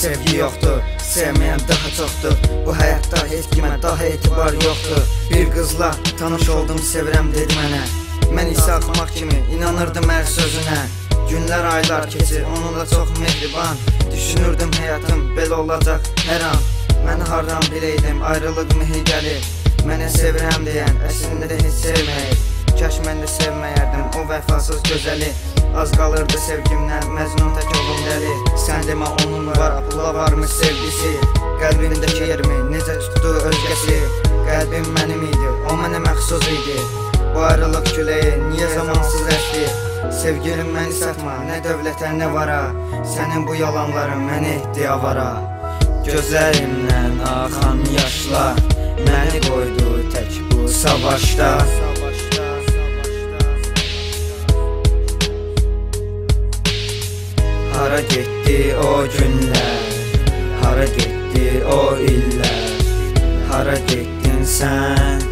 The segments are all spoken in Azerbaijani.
sevgi yoxdur, sevməyən daha çoxdur. Bu həyatda heç kimə daha etibar yoxdur. Bir qızla tanış oldum, sevirəm dedi mənə. Mən isə axmaq kimi inanırdım hər sözünə. Günlər, aylar keçir, onunla çox mehriban. Düşünürdüm həyatım belə olacaq hər an. Məni hardan biləydim, ayrılıq mühi gəlir. Mənə sevirəm deyən, əslində də heç sevməyir. Kaş mən də sevməyərdim o vəfasız gözəli. Az qalırdı sevgimdən, Məcnun tək olum dəli. Sən demə onun var, pula varmış sevgisi. Qəlbimdəki yerimi necə tutdu özgəsi. Qəlbim mənim idi, o mənə məxsus idi. Bu ayrılıq küləyi niyə zamansız əsdi? Sevgilim məni satma, nə dövlətə, nə vara. Sənin bu yalanların məni etdi avara. Gözlərimdən axan yaşlar məni qoydu tək bu savaşda. Hara getdi o günlər, hara getdi o illər, hara getdin sən?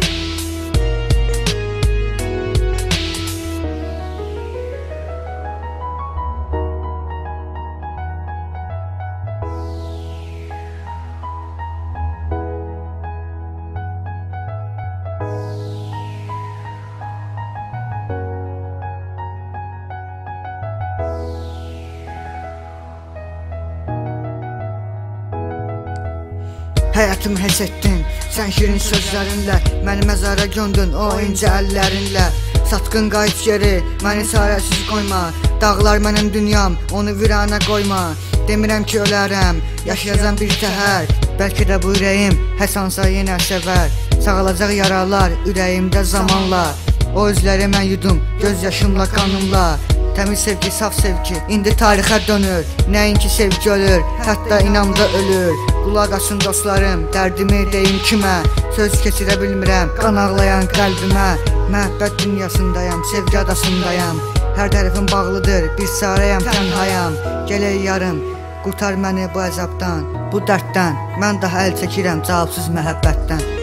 Həyatımı heç etdin, sən şirin sözlərinlə. Məni məzara göndün o incə əllərinlə. Satqın qayıt geri, məni çarəsiz qoyma. Dağlar mənim dünyam, onu viranə qoyma. Demirəm ki ölərəm, yaşayacam bir təhər. Bəlkə də bu ürəyim həsansa yenə sevər. Sağalacaq yaralar ürəyimdə zamanla. O özləri mən yudum, göz yaşımla, qanımla. Təmiz sevgi, saf sevgi, indi tarixə dönür. Nəinki sevgi ölür, hətta inamda ölür. Qulaq asın dostlarım, dərdimi deyim kimə. Söz keçirə bilmirəm, qan ağlayan qəlbimə. Məhəbbət dünyasındayam, sevgi adasındayam. Hər tərəfim bağlıdır, bir sarayam, tənhayam. Gələk yarım, qurtar məni bu əzabdan, bu dərddən. Mən daha əl çəkirəm cavabsız məhəbbətdən.